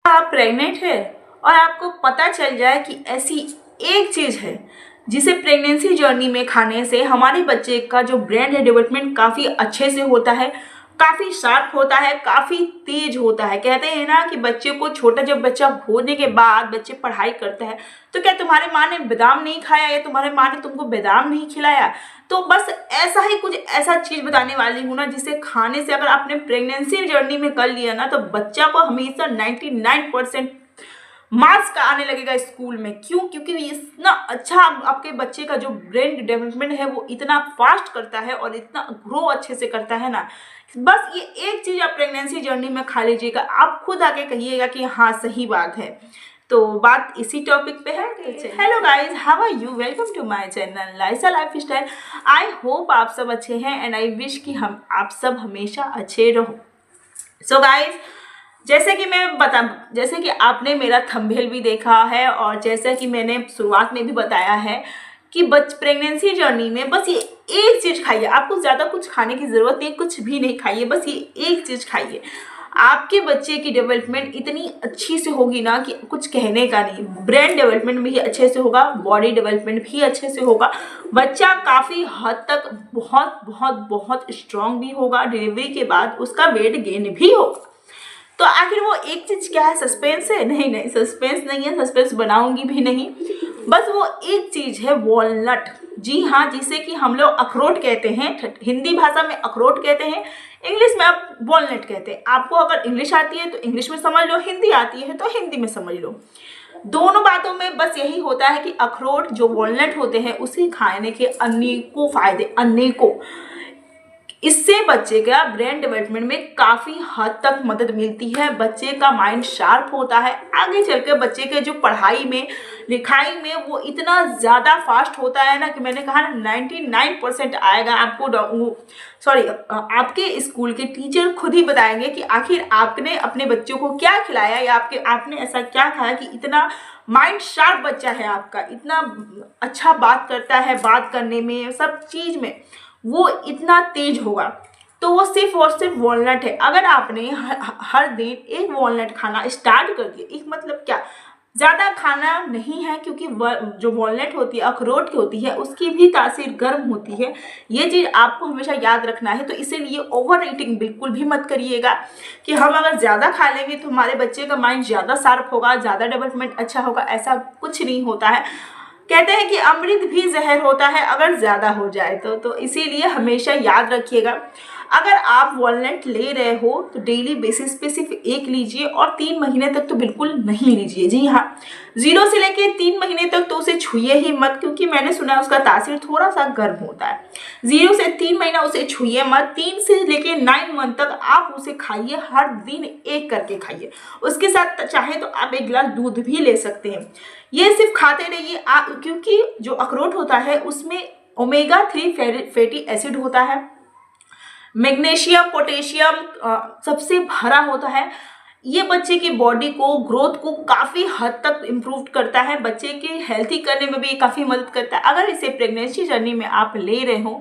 आप प्रेग्नेंट है और आपको पता चल जाए कि ऐसी एक चीज़ है जिसे प्रेगनेंसी जर्नी में खाने से हमारे बच्चे का जो ब्रेन है डेवलपमेंट काफ़ी अच्छे से होता है, काफ़ी शार्प होता है, काफ़ी तेज होता है। कहते हैं ना कि बच्चे को छोटा जब बच्चा होने के बाद बच्चे पढ़ाई करते हैं तो क्या तुम्हारे माँ ने बादाम नहीं खाया या तुम्हारे माँ ने तुमको बादाम नहीं खिलाया। तो बस ऐसा ही कुछ ऐसा चीज़ बताने वाली हूँ ना जिसे खाने से अगर आपने प्रेगनेंसी जर्नी में कर लिया ना तो बच्चा को हमेशा 99% मार्क्स का आने लगेगा स्कूल में। क्यों? क्योंकि इतना अच्छा आपके बच्चे का जो ब्रेन डेवलपमेंट है वो इतना फास्ट करता है और इतना ग्रो अच्छे से करता है ना। बस ये एक चीज़ आप प्रेगनेंसी जर्नी में खा लीजिएगा, आप खुद आके कहिएगा कि हाँ सही बात है। तो बात इसी टॉपिक पे है। Hello guys, how are you? Welcome to my channel Laisa lifestyle. I hope आप सब अच्छे हैं एंड आई विश कि हम आप सब हमेशा अच्छे रहो। सो गाइस, जैसे कि आपने मेरा थंबनेल भी देखा है और जैसा कि मैंने शुरुआत में भी बताया है कि प्रेगनेंसी जर्नी में बस ये एक चीज़ खाइए। आपको ज़्यादा कुछ खाने की ज़रूरत नहीं, कुछ भी नहीं खाइए, बस ये एक चीज़ खाइए। आपके बच्चे की डेवलपमेंट इतनी अच्छी से होगी ना कि कुछ कहने का नहीं। ब्रेन डेवलपमेंट भी अच्छे से होगा, बॉडी डेवलपमेंट भी अच्छे से होगा, बच्चा काफ़ी हद तक बहुत बहुत बहुत स्ट्रांग भी होगा। डिलीवरी के बाद उसका वेट गेन भी होगा। तो आखिर वो एक चीज़ क्या है? सस्पेंस है? नहीं, सस्पेंस नहीं है, सस्पेंस बनाऊंगी भी नहीं। बस वो एक चीज़ है, वॉलनट। जी हाँ, जिसे कि हम लोग अखरोट कहते हैं, हिंदी भाषा में अखरोट कहते हैं, इंग्लिश में आप वॉलनट कहते हैं। आपको अगर इंग्लिश आती है तो इंग्लिश में समझ लो, हिंदी आती है तो हिंदी में समझ लो। दोनों बातों में बस यही होता है कि अखरोट जो वॉलनट होते हैं उसे खाने के अनेकों फायदे, अनेकों। इससे बच्चे का ब्रेन डेवलपमेंट में काफ़ी हद तक मदद मिलती है। बच्चे का माइंड शार्प होता है, आगे चलकर बच्चे के जो पढ़ाई में लिखाई में वो इतना ज़्यादा फास्ट होता है ना कि मैंने कहा ना 99% आएगा। आपके स्कूल के टीचर खुद ही बताएंगे कि आखिर आपने अपने बच्चों को क्या खिलाया या आपने ऐसा क्या खाया कि इतना माइंड शार्प बच्चा है आपका, इतना अच्छा बात करता है, बात करने में, सब चीज़ में वो इतना तेज होगा। तो वो सिर्फ और सिर्फ वॉलनट है। अगर आपने हर दिन एक वॉलनट खाना स्टार्ट कर दिया, एक मतलब क्या, ज़्यादा खाना नहीं है, क्योंकि जो वॉलनट होती है, अखरोट की होती है, उसकी भी तासीर गर्म होती है। ये चीज़ आपको हमेशा याद रखना है। तो इसीलिए ओवर ईटिंग बिल्कुल भी मत करिएगा कि हम अगर ज़्यादा खा लेंगे तो हमारे बच्चे का माइंड ज़्यादा शार्प होगा, ज़्यादा डेवलपमेंट अच्छा होगा। ऐसा कुछ नहीं होता है। कहते हैं कि अमृत भी जहर होता है अगर ज़्यादा हो जाए तो इसीलिए हमेशा याद रखिएगा। अगर आप वॉलनट ले रहे हो तो डेली बेसिस पे सिर्फ एक लीजिए और 3 महीने तक तो बिल्कुल नहीं लीजिए। जी हाँ, 0 से लेके 3 महीने तक तो उसे छुइए ही मत, क्योंकि मैंने सुना है उसका तासीर थोड़ा सा गर्म होता है। 0 से 3 महीना उसे छुइए मत। 3 से लेके 9 मंथ तक आप उसे खाइए, हर दिन एक करके खाइए। उसके साथ चाहे तो आप 1 गिलास दूध भी ले सकते हैं। ये सिर्फ खाते रहिए क्योंकि जो अखरोट होता है उसमें ओमेगा 3 फैटी एसिड होता है, मैग्नीशियम, पोटेशियम सबसे भरा होता है। ये बच्चे की बॉडी को, ग्रोथ को काफ़ी हद तक इम्प्रूव करता है, बच्चे के हेल्थी करने में भी काफ़ी मदद करता है। अगर इसे प्रेगनेंसी जर्नी में आप ले रहे हो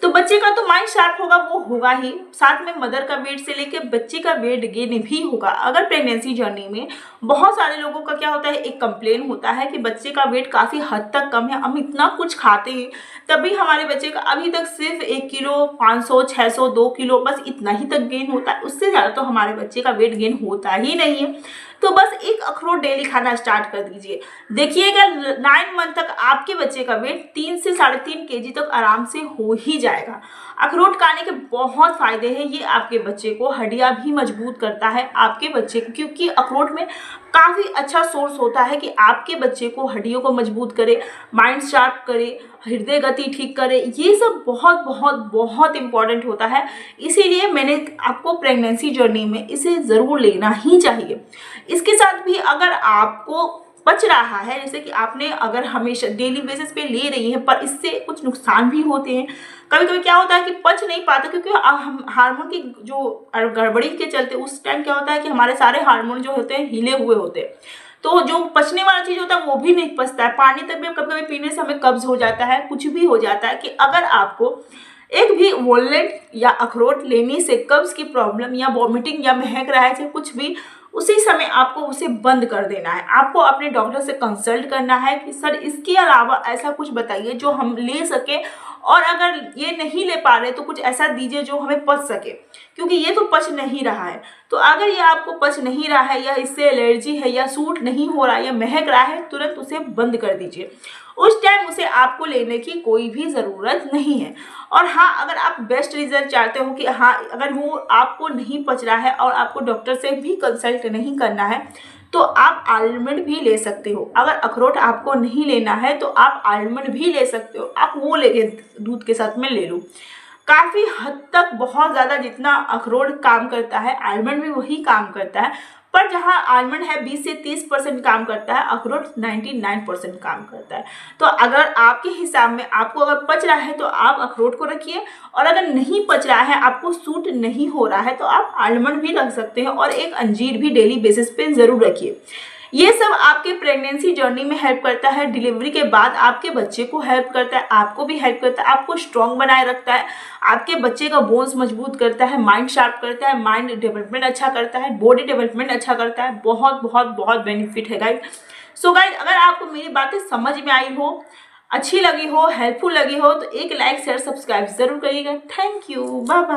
तो बच्चे का तो माइंड शार्प होगा, वो होगा ही, साथ में मदर का वेट से लेकर बच्चे का वेट गेन भी होगा। अगर प्रेगनेंसी जर्नी में बहुत सारे लोगों का क्या होता है, एक कंप्लेन होता है कि बच्चे का वेट काफ़ी हद तक कम है, हम इतना कुछ खाते हैं तभी हमारे बच्चे का अभी तक सिर्फ 1 किलो, 500, 600, 2 किलो बस इतना ही तक गेन होता है। उससे ज़्यादा तो हमारे बच्चे का वेट गेन होता ही नहीं है। तो बस एक अखरोट डेली खाना स्टार्ट कर दीजिए, देखिएगा 9 मंथ तक आपके बच्चे का वेट 3 से 3.5 kg तक आराम से हो ही जाएगा। अखरोट खाने के बहुत फायदे हैं। ये आपके बच्चे को हड्डियां भी मजबूत करता है आपके बच्चे को, क्योंकि अखरोट में काफ़ी अच्छा सोर्स होता है कि आपके बच्चे को हड्डियों को मजबूत करे, माइंड शार्प करे, हृदय गति ठीक करे। ये सब बहुत बहुत बहुत इम्पॉर्टेंट होता है। इसीलिए मैंने आपको प्रेगनेंसी जर्नी में इसे ज़रूर लेना ही चाहिए। इसके साथ भी अगर आपको बच रहा है, जैसे कि आपने अगर हमेशा डेली बेसिस पे ले रही है पर इससे कुछ नुकसान भी होते हैं। कभी कभी क्या होता है कि पच नहीं पाता, क्योंकि हार्मोन की जो गड़बड़ी के चलते उस टाइम क्या होता है कि हमारे सारे हार्मोन जो होते हैं हिले हुए होते हैं, तो जो पचने वाला चीज़ होता है वो भी नहीं पचता है। पानी तक भी कभी कभी पीने से हमें कब्ज हो जाता है, कुछ भी हो जाता है। कि अगर आपको एक भी वॉलनट या अखरोट लेने से कब्ज की प्रॉब्लम या वॉमिटिंग या महक रहा है, कुछ भी, उसी समय आपको उसे बंद कर देना है। आपको अपने डॉक्टर से कंसल्ट करना है कि सर इसके अलावा ऐसा कुछ बताइए जो हम ले सके, और अगर ये नहीं ले पा रहे तो कुछ ऐसा दीजिए जो हमें पच सके, क्योंकि ये तो पच नहीं रहा है। तो अगर ये आपको पच नहीं रहा है या इससे एलर्जी है या सूट नहीं हो रहा है या महक रहा है, तुरंत उसे बंद कर दीजिए। उस टाइम उसे आपको लेने की कोई भी ज़रूरत नहीं है। और हाँ, अगर आप बेस्ट रिजल्ट चाहते हो कि हाँ अगर वो आपको नहीं पच रहा है और आपको डॉक्टर से भी कंसल्ट नहीं करना है, तो आप आलमंड भी ले सकते हो। अगर अखरोट आपको नहीं लेना है तो आप आलमंड भी ले सकते हो, आप वो लेके दूध के साथ में ले लो। काफ़ी हद तक बहुत ज़्यादा जितना अखरोट काम करता है आलमंड भी वही काम करता है, पर जहाँ आलमंड है 20 से 30% काम करता है, अखरोट 99% काम करता है। तो अगर आपके हिसाब में आपको अगर पच रहा है तो आप अखरोट को रखिए, और अगर नहीं पच रहा है, आपको सूट नहीं हो रहा है, तो आप आलमंड भी रख सकते हैं, और एक अंजीर भी डेली बेसिस पे ज़रूर रखिए। ये सब आपके प्रेगनेंसी जर्नी में हेल्प करता है, डिलीवरी के बाद आपके बच्चे को हेल्प करता है, आपको भी हेल्प करता है, आपको स्ट्रॉन्ग बनाए रखता है, आपके बच्चे का बोन्स मजबूत करता है, माइंड शार्प करता है, माइंड डेवलपमेंट अच्छा करता है, बॉडी डेवलपमेंट अच्छा करता है। बहुत बहुत बहुत बेनिफिट है गाइज। सो गाइज, अगर आपको मेरी बातें समझ में आई हो, अच्छी लगी हो, हेल्पफुल लगी हो, तो एक लाइक शेयर सब्सक्राइब जरूर करिएगा। Thank you, bye bye.